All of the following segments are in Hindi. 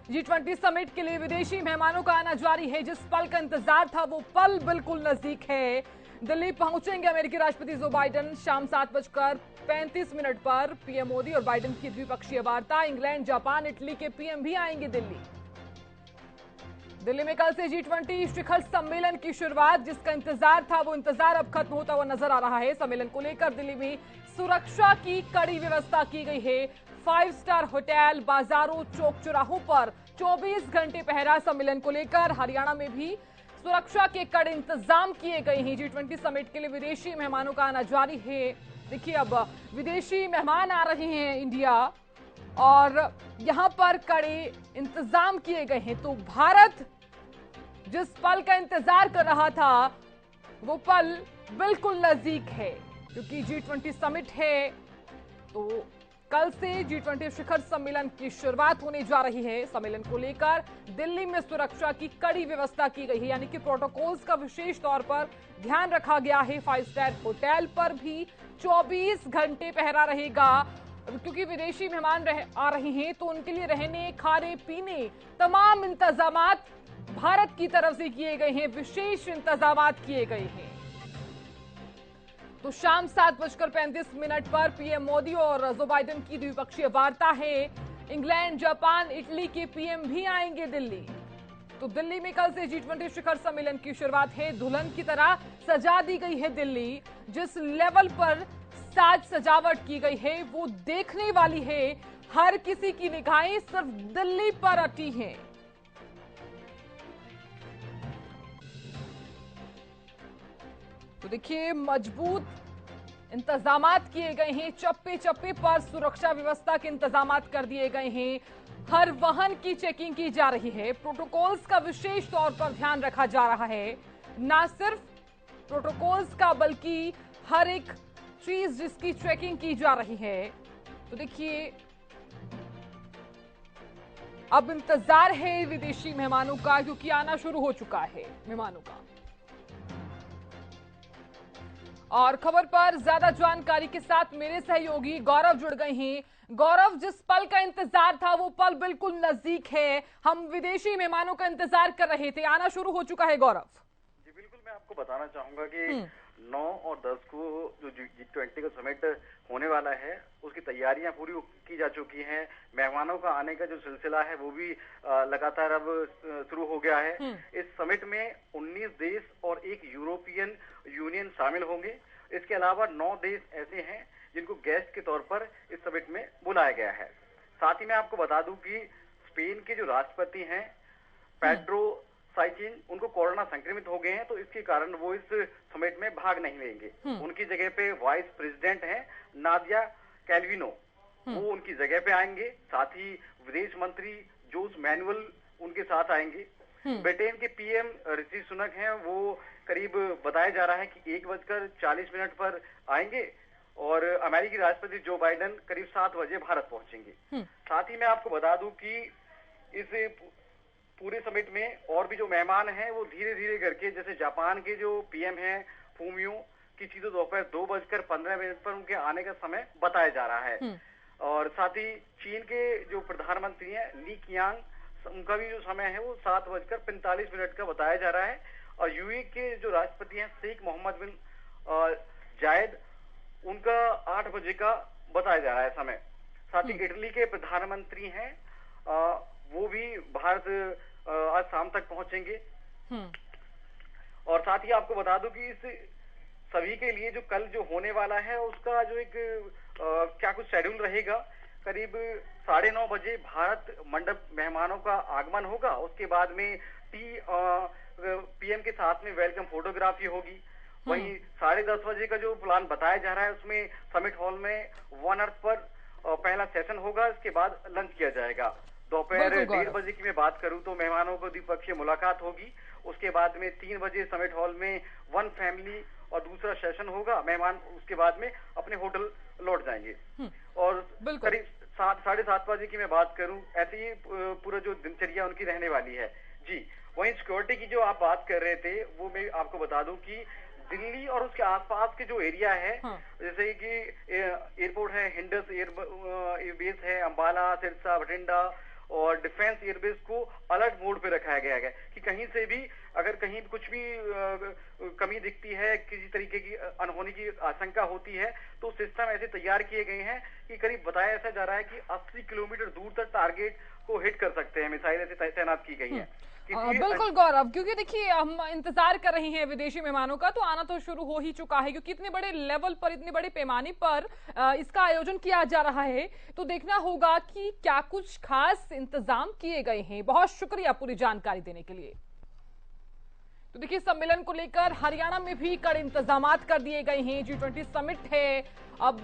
G20 समिट के लिए विदेशी मेहमानों का आना जारी है। जिस पल का इंतजार था वो पल बिल्कुल नजदीक है। दिल्ली पहुंचेंगे अमेरिकी राष्ट्रपति जो बाइडेन। शाम 7:35 पर पीएम मोदी और बाइडेन की द्विपक्षीय वार्ता। इंग्लैंड, जापान, इटली के पीएम भी आएंगे दिल्ली में कल से G20 शिखर सम्मेलन की शुरुआत। जिसका इंतजार था वो इंतजार अब खत्म होता हुआ नजर आ रहा है। सम्मेलन को लेकर दिल्ली में सुरक्षा की कड़ी व्यवस्था की गई है। 5 स्टार होटल, बाजारों, चौक चौराहों पर 24 घंटे पहरा। सम्मेलन को लेकर हरियाणा में भी सुरक्षा के कड़े इंतजाम किए गए हैं। G20 समिट के लिए विदेशी मेहमानों का आना जारी है। देखिए, अब विदेशी मेहमान आ रहे हैं इंडिया और यहां पर कड़े इंतजाम किए गए हैं। तो भारत जिस पल का इंतजार कर रहा था वो पल बिल्कुल नजदीक है, क्योंकि G20 समिट है। तो कल से G20 शिखर सम्मेलन की शुरुआत होने जा रही है। सम्मेलन को लेकर दिल्ली में सुरक्षा की कड़ी व्यवस्था की गई है, यानी कि प्रोटोकॉल्स का विशेष तौर पर ध्यान रखा गया है। 5 स्टार होटल पर भी 24 घंटे पहरा रहेगा, क्योंकि विदेशी मेहमान आ रहे हैं तो उनके लिए रहने, खाने, पीने तमाम इंतजामात भारत की तरफ से किए गए हैं। विशेष इंतजामात किए गए हैं। तो शाम 7:35 पर पीएम मोदी और जो बाइडेन की द्विपक्षीय वार्ता है। इंग्लैंड, जापान, इटली के पीएम भी आएंगे दिल्ली। तो दिल्ली में कल से G20 शिखर सम्मेलन की शुरुआत है। दुल्हन की तरह सजा दी गई है दिल्ली। जिस लेवल पर साज सजावट की गई है वो देखने वाली है। हर किसी की निगाहें सिर्फ दिल्ली पर अटी हैं। तो देखिए, मजबूत इंतजामात किए गए हैं। चप्पे चप्पे पर सुरक्षा व्यवस्था के इंतजामात कर दिए गए हैं। हर वाहन की चेकिंग की जा रही है। प्रोटोकॉल्स का विशेष तौर पर ध्यान रखा जा रहा है। ना सिर्फ प्रोटोकॉल्स का बल्कि हर एक चीज जिसकी चेकिंग की जा रही है। तो देखिए, अब इंतजार है विदेशी मेहमानों का, क्योंकि आना शुरू हो चुका है मेहमानों का। और खबर पर ज्यादा जानकारी के साथ मेरे सहयोगी गौरव जुड़ गए हैं। गौरव, जिस पल का इंतजार था वो पल बिल्कुल नजदीक है। हम विदेशी मेहमानों का इंतजार कर रहे थे, आना शुरू हो चुका है। गौरव जी बिल्कुल, मैं आपको बताना चाहूंगा कि 9 और 10 को जो G20 का समिट होने वाला है उसकी तैयारियां पूरी की जा चुकी हैं। मेहमानों का आने का जो सिलसिला है वो भी लगातार अब शुरू हो गया है। इस समिट में 19 देश और एक यूरोपियन यूनियन शामिल होंगे। इसके अलावा 9 देश ऐसे हैं जिनको गेस्ट के तौर पर इस समिट में बुलाया गया है। साथ ही मैं आपको बता दूं कि स्पेन के जो राष्ट्रपति हैं पेड्रो साइचिन, उनको कोरोना संक्रमित हो गए हैं, तो इसके कारण वो इस समिट में भाग नहीं लेंगे। उनकी जगह पे वाइस प्रेसिडेंट हैं नादिया कैल्विनो, वो उनकी जगह पे आएंगे। साथ ही विदेश मंत्री जोस मैनुअल उनके साथ आएंगे। ब्रिटेन के पीएम ऋषि सुनक हैं, वो करीब बताया जा रहा है कि 1:40 पर आएंगे। और अमेरिकी राष्ट्रपति जो बाइडेन करीब 7 बजे भारत पहुंचेंगे। साथ ही मैं आपको बता दूं कि इस पूरे समिट में और भी जो मेहमान हैं वो धीरे धीरे करके, जैसे जापान के जो पीएम हैं फूमियो, किसी तो दोपहर 2:15 पर उनके आने का समय बताया जा रहा है। और साथ ही चीन के जो प्रधानमंत्री हैं ली कियांग, उनका भी जो समय है वो 7:45 का बताया जा रहा है। और यूएई के जो राष्ट्रपति हैं शेख मोहम्मद बिन जायद, उनका 8 बजे का बताया जा रहा है समय। साथ ही इटली के प्रधानमंत्री हैं वो भी भारत आज शाम तक पहुंचेंगे। और साथ ही आपको बता दूं कि इस सभी के लिए जो कल जो होने वाला है उसका जो एक क्या कुछ शेड्यूल रहेगा। करीब 9:30 बजे भारत मंडप मेहमानों का आगमन होगा। उसके बाद में पीएम के साथ में वेलकम फोटोग्राफी होगी। वहीं 10:30 बजे का जो प्लान बताया जा रहा है उसमें समिट हॉल में वन अर्थ पर पहला सेशन होगा। इसके बाद लंच किया जाएगा। दोपहर 1:30 बजे की मैं बात करूं तो मेहमानों को द्विपक्षीय मुलाकात होगी। उसके बाद में 3 बजे समिट हॉल में वन फैमिली और दूसरा सेशन होगा। मेहमान उसके बाद में अपने होटल लौट जाएंगे। और करीब 7:30 बजे की मैं बात करूं, ऐसे ही पूरा जो दिनचर्या उनकी रहने वाली है। जी, वहीं सिक्योरिटी की जो आप बात कर रहे थे वो मैं आपको बता दूं कि दिल्ली और उसके आसपास के जो एरिया है, जैसे कि एयरपोर्ट है, हिंडस एयर बेस है, अंबाला, सिरसा, बठिंडा और डिफेंस एयरबेस को अलर्ट मोड पे रखा गया है कि कहीं से भी अगर कहीं कुछ भी कमी दिखती है, किसी तरीके की अनहोनी की आशंका होती है, तो सिस्टम ऐसे तैयार किए गए हैं कि करीब बताया ऐसा जा रहा है कि 80 किलोमीटर दूर तक टारगेट को हिट कर सकते हैं। मिसाइल ऐसे तैनात की गई है। बिल्कुल गौरव, क्योंकि देखिए हम इंतजार कर रहे हैं विदेशी मेहमानों का, तो आना तो शुरू हो ही चुका है, क्योंकि इतने बड़े लेवल पर, इतने बड़े पैमाने पर इसका आयोजन किया जा रहा है, तो देखना होगा कि क्या कुछ खास इंतजाम किए गए हैं। बहुत शुक्रिया पूरी जानकारी देने के लिए। तो देखिए, सम्मेलन को लेकर हरियाणा में भी कड़े इंतजामात कर दिए गए हैं। G20 समिट है, अब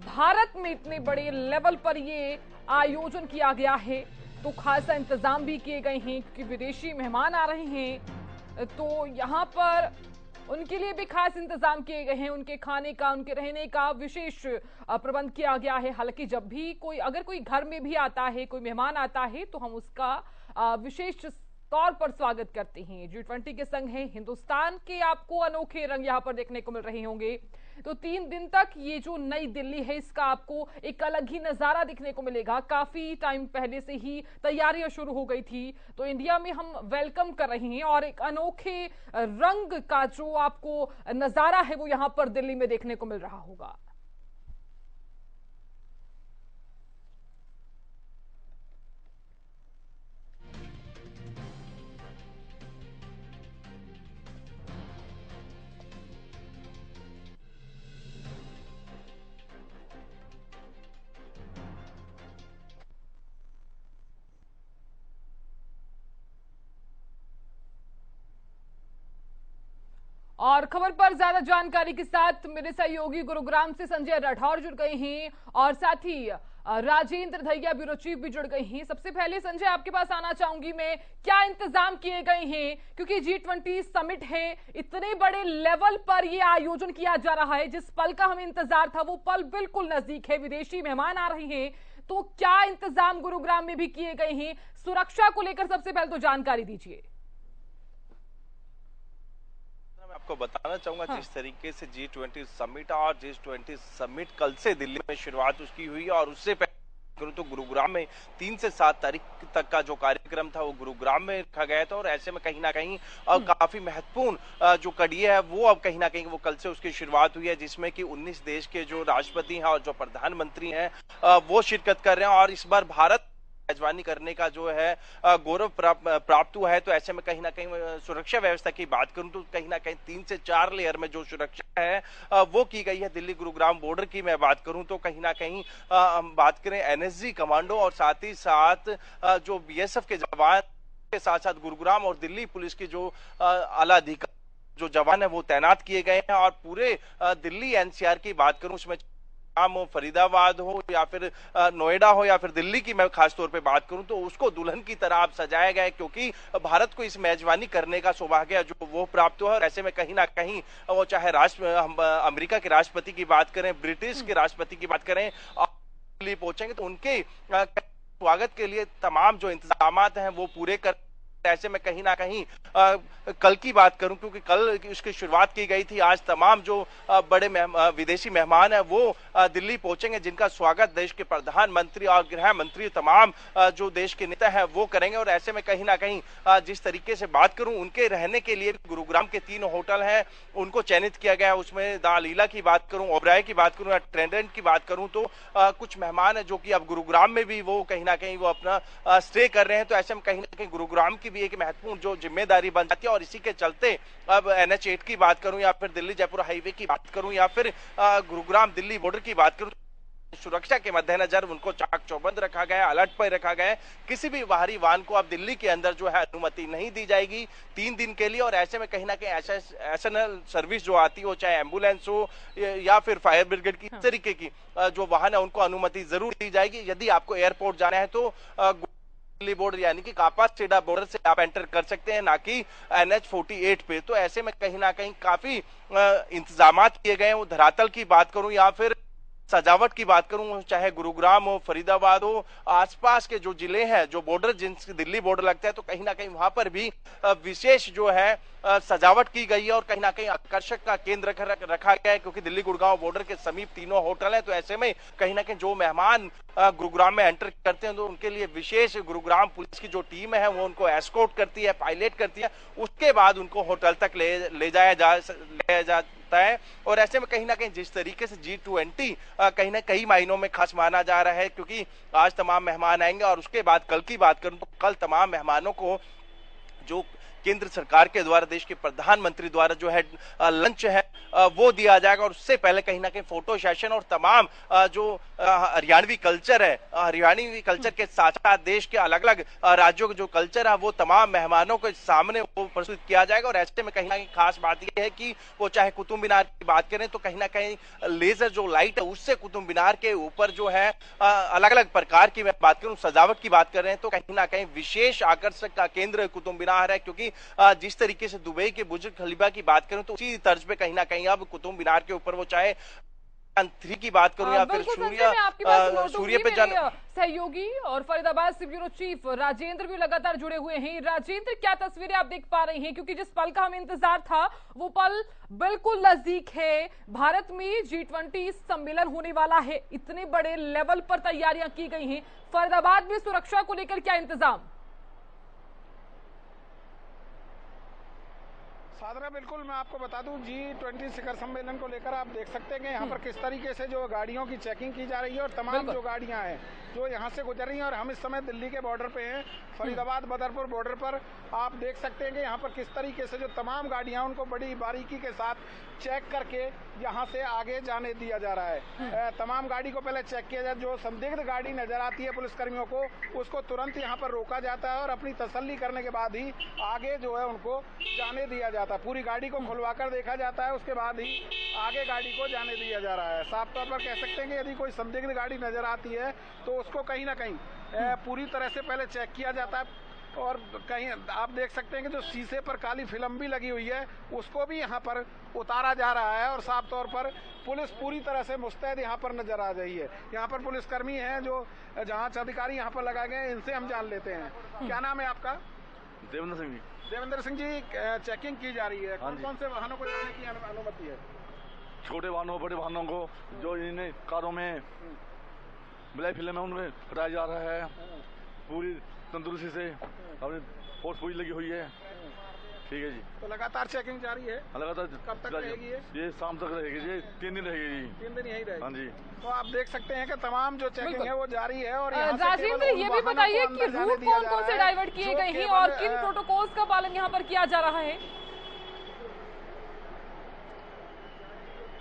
भारत में इतने बड़े लेवल पर ये आयोजन किया गया है, तो खासा इंतजाम भी किए गए हैं, क्योंकि विदेशी मेहमान आ रहे हैं, तो यहाँ पर उनके लिए भी खास इंतजाम किए गए हैं। उनके खाने का, उनके रहने का विशेष प्रबंध किया गया है। हालांकि जब भी अगर कोई घर में भी आता है, कोई मेहमान आता है, तो हम उसका विशेष तौर पर स्वागत करते हैं। G20 के संग है हिंदुस्तान के आपको अनोखे रंग यहाँ पर देखने को मिल रहे होंगे। तो 3 दिन तक ये जो नई दिल्ली है, इसका आपको एक अलग ही नजारा दिखने को मिलेगा। काफी टाइम पहले से ही तैयारियां शुरू हो गई थी, तो इंडिया में हम वेलकम कर रहे हैं और एक अनोखे रंग का जो आपको नजारा है वो यहाँ पर दिल्ली में देखने को मिल रहा होगा। और खबर पर ज्यादा जानकारी के साथ मेरे सहयोगी गुरुग्राम से संजय राठौर जुड़ गए हैं, और साथ ही राजेंद्र धैया ब्यूरो चीफ भी जुड़ गए हैं। सबसे पहले संजय, आपके पास आना चाहूंगी मैं, क्या इंतजाम किए गए हैं, क्योंकि G20 समिट है, इतने बड़े लेवल पर यह आयोजन किया जा रहा है, जिस पल का हमें इंतजार था वो पल बिल्कुल नजदीक है। विदेशी मेहमान आ रहे हैं, तो क्या इंतजाम गुरुग्राम में भी किए गए हैं? सुरक्षा को लेकर सबसे पहले तो जानकारी दीजिए। मैं आपको बताना चाहूंगा, हाँ। जिस तरीके से G20 समिट और G20 समिट कल से दिल्ली में शुरुआत उसकी हुई, और उससे पहले तो गुरुग्राम में 3 से 7 तारीख तक का जो कार्यक्रम था वो गुरुग्राम में रखा गया था। और ऐसे में कहीं ना कहीं काफी महत्वपूर्ण जो कड़ी है वो अब कहीं ना कहीं वो कल से उसकी शुरुआत हुई है, जिसमें कि 19 देश के जो राष्ट्रपति हैं और जो प्रधानमंत्री हैं वो शिरकत कर रहे हैं। और इस बार भारत मेजबानी करने का जो है गौरव प्राप्त हुआ है। तो ऐसे में कहीं ना कहीं सुरक्षा व्यवस्था की बात करूं तो कहीं ना कहीं 3 से 4 लेयर में जो सुरक्षा है वो की गई है। दिल्ली गुरुग्राम बॉर्डर की मैं बात करूं तो कहीं ना कहीं हम बात करें एनएसजी कमांडो और साथ ही साथ जो बीएसएफ के जवान के साथ साथ गुरुग्राम और दिल्ली पुलिस की जो आला अधिकारी जो जवान है वो तैनात किए गए हैं। और पूरे दिल्ली एनसीआर की बात करूं उसमें हो, फरीदाबाद हो या फिर नोएडा हो या फिर दिल्ली की मैं खास तौर पे बात करूं तो उसको दुल्हन की तरह आप सजाया गया है, क्योंकि भारत को इस मेजबानी करने का सौभाग्य जो वो प्राप्त हुआ है। और ऐसे में कहीं ना कहीं वो चाहे हम अमेरिका के राष्ट्रपति की बात करें, ब्रिटिश के राष्ट्रपति की बात करें, दिल्ली पहुंचेंगे तो उनके स्वागत के लिए तमाम जो इंतजाम हैं वो पूरे कर। ऐसे में कहीं ना कहीं कल की बात करूं, क्योंकि कल इसकी शुरुआत की गई थी, आज तमाम जो बड़े विदेशी मेहमान हैं वो दिल्ली पहुंचेंगे, जिनका स्वागत देश के प्रधानमंत्री और गृह मंत्री तमाम जो देश के नेता हैं वो करेंगे। और ऐसे में कहीं ना कहीं जिस तरीके से बात करूं, उनके रहने के लिए गुरुग्राम के 3 होटल हैं उनको चयनित किया गया है। उसमें द लीला की बात करूं, ओबराय की बात करूं या ट्रेंडेंट की बात करूं तो कुछ मेहमान है जो कि अब गुरुग्राम में भी वो कहीं ना कहीं वो अपना स्टे कर रहे हैं। तो ऐसे में कहीं ना कहीं गुरुग्राम की भी एक महत्वपूर्ण जो जिम्मेदारी बन जाती है। और इसी के चलते अब NH8 की बात करूं या फिर दिल्ली जयपुर हाईवे की बात करूं या फिर गुरुग्राम दिल्ली बॉर्डर की बात करूं, सुरक्षा के मद्देनजर उनको चाक चौबंद रखा गया है, अलर्ट पर रखा गया है। किसी भी बाहरी वाहन को अब दिल्ली के अंदर जो है अनुमति नहीं दी जाएगी 3 दिन के लिए। और ऐसे में कहीं ना कहीं एसएनएल सर्विस जो आती हो, चाहे एम्बुलेंस हो या फिर फायर ब्रिगेड की इस तरीके की जो वाहन है उनको अनुमति जरूर दी जाएगी। यदि आपको एयरपोर्ट जाना है तो दिल्ली बॉर्डर यानी कि कापासेडा बॉर्डर से आप एंटर कर सकते हैं, ना कि NH48 पे। तो ऐसे में कहीं ना कहीं काफी इंतजाम किए गए हैं। वो धरातल की बात करूं या फिर सजावट की बात करूं, चाहे गुरुग्राम हो, फरीदाबाद हो, आसपास के जो जिले हैं, जो बॉर्डर जिनसे दिल्ली बॉर्डर लगता है, तो कहीं ना कहीं वहां पर भी विशेष जो है सजावट की गई है और कहीं ना कहीं आकर्षक का केंद्र रखा गया है, क्योंकि दिल्ली गुड़गांव बॉर्डर के समीप तीनों होटल हैं। तो ऐसे में कहीं ना कहीं जो मेहमान गुरुग्राम में एंटर करते हैं तो उनके लिए विशेष गुरुग्राम पुलिस की जो टीम है वो उनको एस्कॉर्ट करती है, पायलट करती है, उसके बाद उनको होटल तक ले जाया जाता है। और ऐसे में कहीं ना कहीं जिस तरीके से G20 कहीं ना कई मायनों में खास माना जा रहा है, क्योंकि आज तमाम मेहमान आएंगे और उसके बाद कल की बात करूं तो कल तमाम मेहमानों को जो केंद्र सरकार के द्वारा, देश के प्रधानमंत्री द्वारा जो है लंच है वो दिया जाएगा। और उससे पहले कहीं ना कहीं फोटो सेशन और तमाम जो हरियाणवी कल्चर है, हरियाणवी कल्चर के साथ साथ देश के अलग अलग राज्यों के जो कल्चर है वो तमाम मेहमानों के सामने वो प्रस्तुत किया जाएगा। और ऐसे में कहीं ना कहीं खास बात यह है कि वो चाहे कुतुब मीनार की बात करें तो कहीं ना कहीं लेजर जो लाइट है उससे कुतुब मीनार के ऊपर जो है अलग अलग प्रकार की मैं बात करूं, सजावट की बात कर रहे हैं तो कहीं ना कहीं विशेष आकर्षक का केंद्र कुतुब मीनार है। क्योंकि जिस तरीके से दुबई के बुर्ज खलीफा की बात करें तो उसी तर्ज पे कहीं ना कहीं अब कुतुब मीनार के ऊपर वो चाहे 3 की बात करूं या फिर सूर्य पे सहयोगी और फरीदाबाद से ब्यूरो चीफ राजेंद्र भी लगातार जुड़े हुए हैं। राजेंद्र, क्या तस्वीरें आप देख पा रही हैं, क्योंकि जिस पल का हमें इंतजार था वो पल बिल्कुल नजदीक है। भारत में G20 सम्मेलन होने वाला है, इतने बड़े लेवल पर तैयारियां की गई हैं। फरीदाबाद में सुरक्षा को लेकर क्या इंतजाम? साधना, बिल्कुल मैं आपको बता दूं, G20 शिखर सम्मेलन को लेकर आप देख सकते हैं कि यहाँ पर किस तरीके से जो गाड़ियों की चेकिंग की जा रही है और तमाम जो गाड़ियाँ हैं जो यहाँ से गुजर रही हैं। और हम इस समय दिल्ली के बॉर्डर पे हैं, फरीदाबाद बदरपुर बॉर्डर पर। आप देख सकते हैं कि यहाँ पर किस तरीके से जो तमाम गाड़ियाँ उनको बड़ी बारीकी के साथ चेक करके यहाँ से आगे जाने दिया जा रहा है। तमाम गाड़ी को पहले चेक किया जाए, जो संदिग्ध गाड़ी नजर आती है पुलिसकर्मियों को उसको तुरंत यहाँ पर रोका जाता है और अपनी तसल्ली करने के बाद ही आगे जो है उनको जाने दिया जाता है। पूरी गाड़ी को खुलवा कर देखा जाता है, उसके बाद ही आगे गाड़ी को जाने दिया जा रहा है। साफ तौर पर कह सकते हैं कि यदि कोई संदिग्ध गाड़ी नजर आती है तो उसको कहीं ना कहीं पूरी तरह से पहले चेक किया जाता है। और कहीं आप देख सकते हैं कि जो शीशे पर काली फिल्म भी लगी हुई है उसको भी यहाँ पर उतारा जा रहा है। और साफ तौर पर पुलिस पूरी तरह से मुस्तैद यहाँ पर नजर आ रही है। यहाँ पर पुलिसकर्मी हैं जो जांच अधिकारी यहाँ पर लगाए गए हैं, इनसे हम जान लेते हैं। क्या नाम है आपका? देवेंद्र सिंह जी। देवेंद्र सिंह जी, चेकिंग की जा रही है, कौन से वाहनों को जाने की अनुमति है? छोटे वाहनों, बड़े वाहनों को, जो इन्हें कारों में ब्लैक फिल्म है उनमें हटाया जा रहा है। पूरी तंदुरुस्ती से अपनी फोर्स पूरी लगी हुई है। ठीक है जी। तो लगातार चेकिंग जारी है? लगातार। कब तक रहेगी ये शाम तक रहेगी जी, 3 दिन रहेगी जी। 3 दिन यही रहेगी? हाँ जी। तो आप देख सकते हैं कि तमाम जो चेकिंग है वो जारी है। और राजेंद्र, ये भी बताइए कि रूट कौन कौन से डाइवर्ट किए गए हैं और किन प्रोटोकॉल्स का पालन यहाँ पर किया जा रहा है?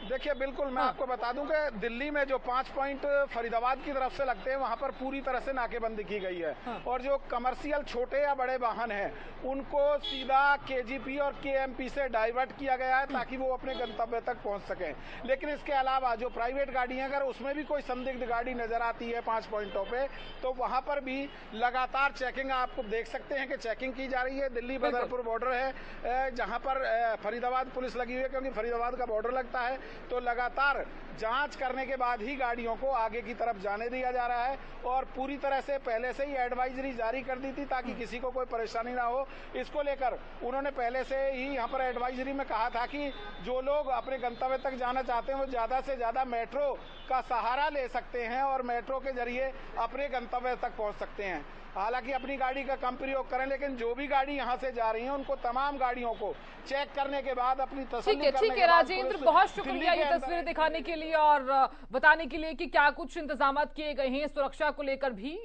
देखिए, बिल्कुल मैं आपको बता दूं कि दिल्ली में जो 5 पॉइंट फरीदाबाद की तरफ से लगते हैं वहां पर पूरी तरह से नाकेबंदी की गई है। और जो कमर्शियल छोटे या बड़े वाहन हैं उनको सीधा KGP और KMP से डाइवर्ट किया गया है ताकि वो अपने गंतव्य तक पहुंच सकें। लेकिन इसके अलावा जो प्राइवेट गाड़ियां, अगर उसमें भी कोई संदिग्ध गाड़ी नजर आती है 5 पॉइंटों पे, तो वहां पर भी लगातार चेकिंग आपको देख सकते हैं कि चेकिंग की जा रही है। दिल्ली बदरपुर बॉर्डर है जहां पर फरीदाबाद पुलिस लगी हुई है, क्योंकि फरीदाबाद का बॉर्डर लगता है। तो लगातार जांच करने के बाद ही गाड़ियों को आगे की तरफ जाने दिया जा रहा है। और पूरी तरह से पहले से ही एडवाइजरी जारी कर दी थी ताकि किसी को कोई परेशानी ना हो। इसको लेकर उन्होंने पहले से ही यहाँ पर एडवाइजरी में कहा था कि जो लोग अपने गंतव्य तक जाना चाहते हैं वो ज्यादा से ज्यादा मेट्रो का सहारा ले सकते हैं और मेट्रो के जरिए अपने गंतव्य तक पहुंच सकते हैं। हालांकि अपनी गाड़ी का कम प्रयोग करें, लेकिन जो भी गाड़ी यहाँ से जा रही है उनको तमाम गाड़ियों को चेक करने के बाद अपनी तसल्ली करने के बाद। राजेंद्र, बहुत शुक्रिया ये तस्वीरें दिखाने के लिए और बताने के लिए कि क्या कुछ इंतजाम किए गए हैं सुरक्षा को लेकर भी।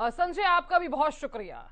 संजय, आपका भी बहुत शुक्रिया।